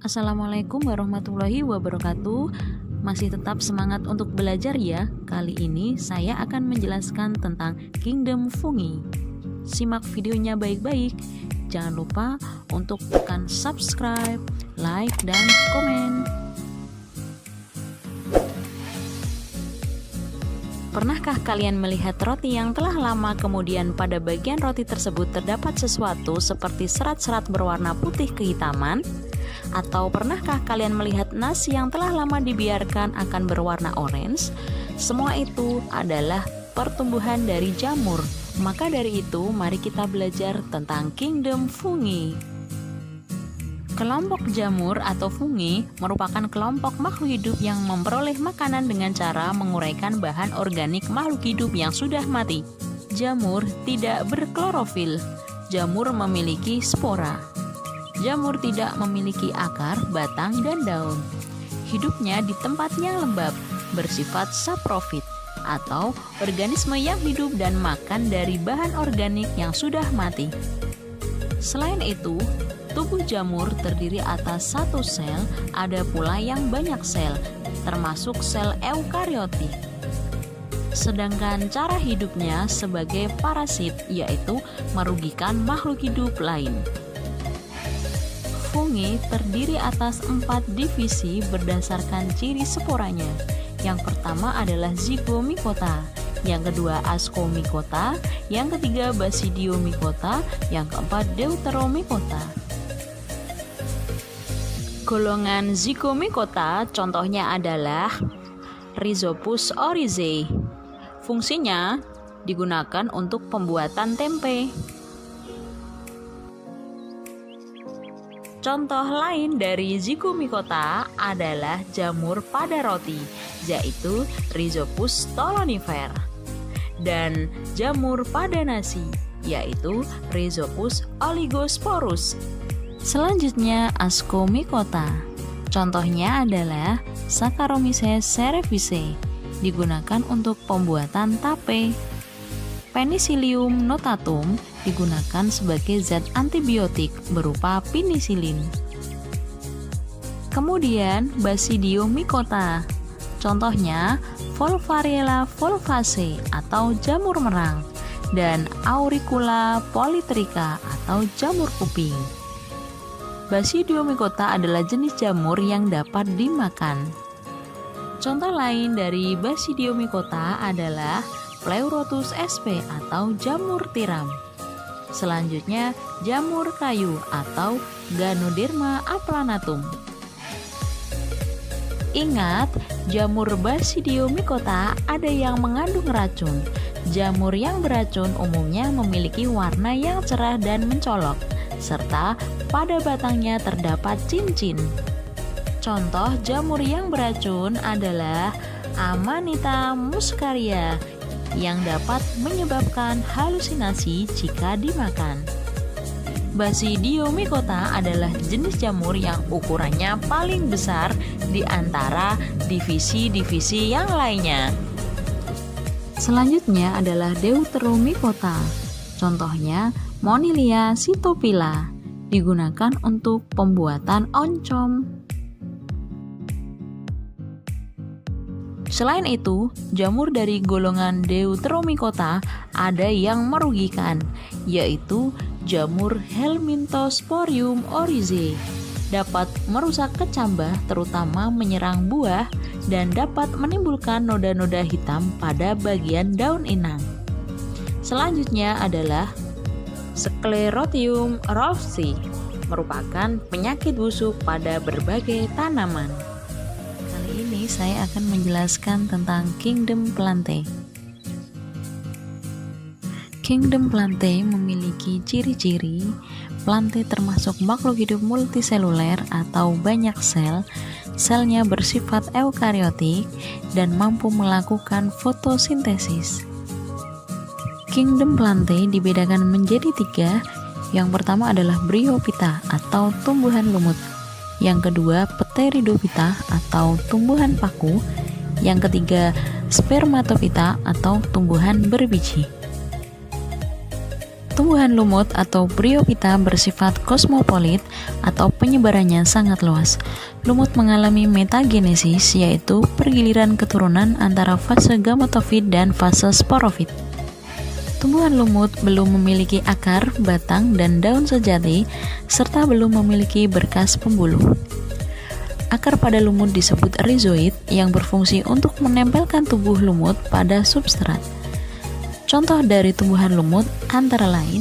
Assalamualaikum warahmatullahi wabarakatuh. Masih tetap semangat untuk belajar ya. Kali ini saya akan menjelaskan tentang Kingdom Fungi. Simak videonya baik-baik. Jangan lupa untuk tekan subscribe, like, dan komen. Pernahkah kalian melihat roti yang telah lama kemudian pada bagian roti tersebut terdapat sesuatu seperti serat-serat berwarna putih kehitaman? Atau pernahkah kalian melihat nasi yang telah lama dibiarkan akan berwarna orange? Semua itu adalah pertumbuhan dari jamur. Maka dari itu, mari kita belajar tentang Kingdom Fungi. Kelompok jamur atau fungi merupakan kelompok makhluk hidup yang memperoleh makanan dengan cara menguraikan bahan organik makhluk hidup yang sudah mati. Jamur tidak berklorofil. Jamur memiliki spora. Jamur tidak memiliki akar, batang, dan daun. Hidupnya di tempat yang lembab, bersifat saprofit, atau organisme yang hidup dan makan dari bahan organik yang sudah mati. Selain itu, tubuh jamur terdiri atas satu sel, ada pula yang banyak sel, termasuk sel eukariotik. Sedangkan cara hidupnya sebagai parasit, yaitu merugikan makhluk hidup lain. Fungi terdiri atas 4 divisi berdasarkan ciri sporanya. Yang pertama adalah zygomicota, yang kedua ascomycota, yang ketiga basidiomycota, yang keempat deuteromycota. Golongan zygomicota contohnya adalah Rhizopus oryzae. Fungsinya digunakan untuk pembuatan tempe. Contoh lain dari zygomicota adalah jamur pada roti, yaitu Rhizopus stolonifer, dan jamur pada nasi, yaitu Rhizopus oligosporus. Selanjutnya ascomycota. Contohnya adalah Saccharomyces cerevisiae, digunakan untuk pembuatan tape. Penicillium notatum digunakan sebagai zat antibiotik berupa penisilin. Kemudian Basidiomycota. Contohnya Volvariella volvaceae atau jamur merang dan Auricula polytricha atau jamur kuping. Basidiomycota adalah jenis jamur yang dapat dimakan. Contoh lain dari Basidiomycota adalah Pleurotus sp atau jamur tiram. Selanjutnya jamur kayu atau Ganoderma aplanatum. Ingat, jamur Basidiomycota ada yang mengandung racun. Jamur yang beracun umumnya memiliki warna yang cerah dan mencolok, serta pada batangnya terdapat cincin. Contoh jamur yang beracun adalah Amanita muscaria yang dapat menyebabkan halusinasi jika dimakan. Basidiomycota adalah jenis jamur yang ukurannya paling besar di antara divisi-divisi yang lainnya. Selanjutnya adalah deuteromycota. Contohnya Monilia sitophylla, digunakan untuk pembuatan oncom. Selain itu, jamur dari golongan deuteromycota ada yang merugikan, yaitu jamur Helminthosporium oryzae. Dapat merusak kecambah, terutama menyerang buah, dan dapat menimbulkan noda-noda hitam pada bagian daun inang. Selanjutnya adalah Sclerotium rolfsi, merupakan penyakit busuk pada berbagai tanaman. Ini saya akan menjelaskan tentang Kingdom Plantae. Kingdom Plantae memiliki ciri-ciri. Plantae termasuk makhluk hidup multiseluler atau banyak sel. Selnya bersifat eukariotik dan mampu melakukan fotosintesis. Kingdom Plantae dibedakan menjadi 3. Yang pertama adalah Bryophyta atau tumbuhan lumut. Yang kedua Pteridophyta atau tumbuhan paku. Yang ketiga Spermatophyta atau tumbuhan berbiji. Tumbuhan lumut atau Bryophyta bersifat kosmopolit atau penyebarannya sangat luas. Lumut mengalami metagenesis, yaitu pergiliran keturunan antara fase gametofit dan fase sporofit. Tumbuhan lumut belum memiliki akar, batang, dan daun sejati, serta belum memiliki berkas pembuluh. Akar pada lumut disebut rhizoid yang berfungsi untuk menempelkan tubuh lumut pada substrat. Contoh dari tumbuhan lumut antara lain: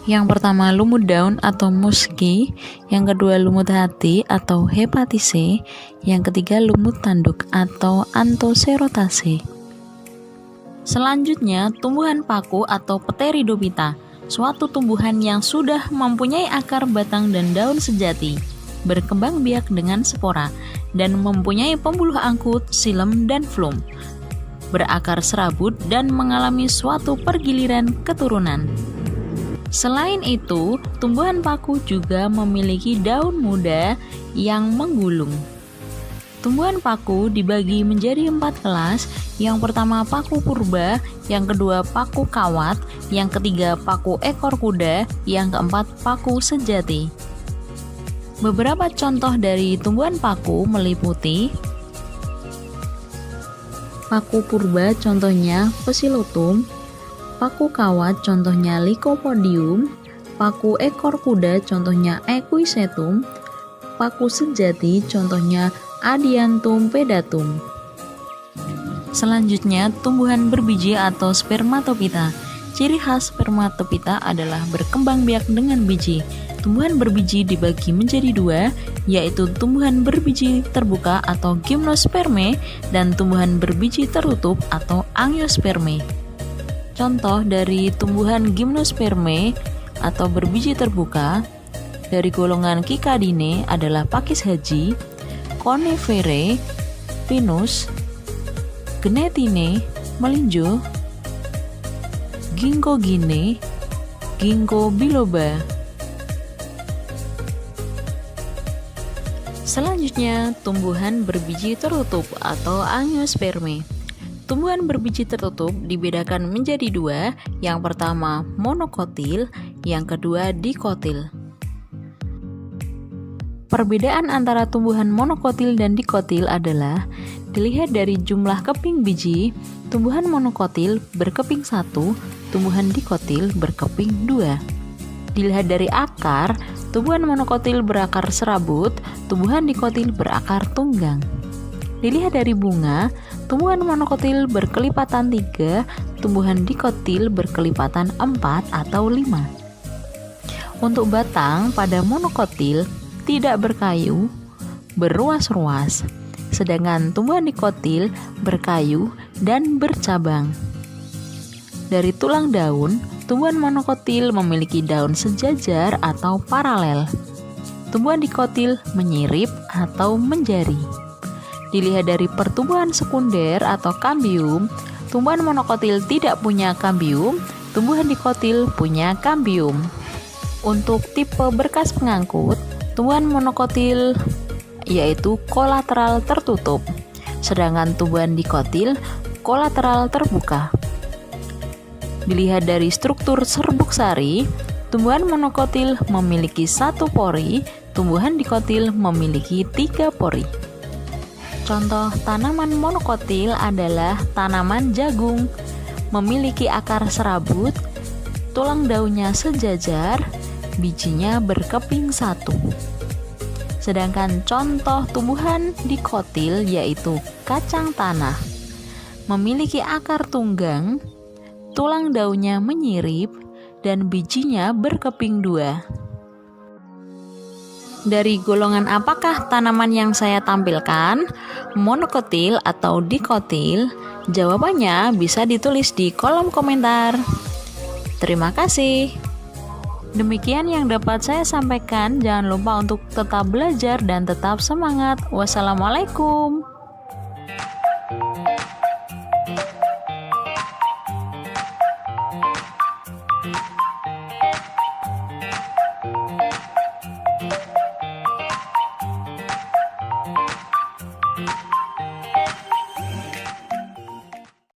yang pertama lumut daun atau musky, yang kedua lumut hati atau hepatise, yang ketiga lumut tanduk atau Anthocerataceae. Selanjutnya tumbuhan paku atau Pteridophyta, suatu tumbuhan yang sudah mempunyai akar, batang, dan daun sejati, berkembang biak dengan spora, dan mempunyai pembuluh angkut, xilem, dan flum, berakar serabut, dan mengalami suatu pergiliran keturunan. Selain itu, tumbuhan paku juga memiliki daun muda yang menggulung. Tumbuhan paku dibagi menjadi 4 kelas. Yang pertama paku purba, yang kedua paku kawat, yang ketiga paku ekor kuda, yang keempat paku sejati. Beberapa contoh dari tumbuhan paku meliputi paku purba, contohnya Psilotum. Paku kawat, contohnya Lycopodium. Paku ekor kuda, contohnya Equisetum. Paku sejati, contohnya Adiantum pedatum. Selanjutnya, tumbuhan berbiji atau Spermatophyta. Ciri khas Spermatophyta adalah berkembang biak dengan biji. Tumbuhan berbiji dibagi menjadi 2, yaitu tumbuhan berbiji terbuka atau gymnosperme dan tumbuhan berbiji tertutup atau angiosperme. Contoh dari tumbuhan gymnosperme atau berbiji terbuka dari golongan Cicadinae adalah Pakis haji, Coniferae, Pinus, Gnetinae, melinjo, Ginkgoginae, Ginkgo biloba. Selanjutnya, tumbuhan berbiji tertutup atau angiosperme. Tumbuhan berbiji tertutup dibedakan menjadi 2, yang pertama monokotil, yang kedua dikotil. Perbedaan antara tumbuhan monokotil dan dikotil adalah dilihat dari jumlah keping biji. Tumbuhan monokotil berkeping 1, tumbuhan dikotil berkeping 2. Dilihat dari akar, tumbuhan monokotil berakar serabut, tumbuhan dikotil berakar tunggang. Dilihat dari bunga, tumbuhan monokotil berkelipatan 3, tumbuhan dikotil berkelipatan 4 atau 5. Untuk batang pada monokotil tidak berkayu, berruas-ruas, sedangkan tumbuhan dikotil berkayu dan bercabang. Dari tulang daun, tumbuhan monokotil memiliki daun sejajar atau paralel. Tumbuhan dikotil menyirip atau menjari. Dilihat dari pertumbuhan sekunder atau kambium, tumbuhan monokotil tidak punya kambium, tumbuhan dikotil punya kambium. Untuk tipe berkas pengangkut, tumbuhan monokotil yaitu kolateral tertutup, sedangkan tumbuhan dikotil kolateral terbuka. Dilihat dari struktur serbuk sari, tumbuhan monokotil memiliki 1 pori, tumbuhan dikotil memiliki 3 pori. Contoh tanaman monokotil adalah tanaman jagung, memiliki akar serabut, tulang daunnya sejajar, bijinya berkeping 1. Sedangkan contoh tumbuhan dikotil yaitu kacang tanah, memiliki akar tunggang, tulang daunnya menyirip, dan bijinya berkeping 2. Dari golongan apakah tanaman yang saya tampilkan, monokotil atau dikotil? Jawabannya bisa ditulis di kolom komentar. Terima kasih. Demikian yang dapat saya sampaikan. Jangan lupa untuk tetap belajar dan tetap semangat. Wassalamualaikum.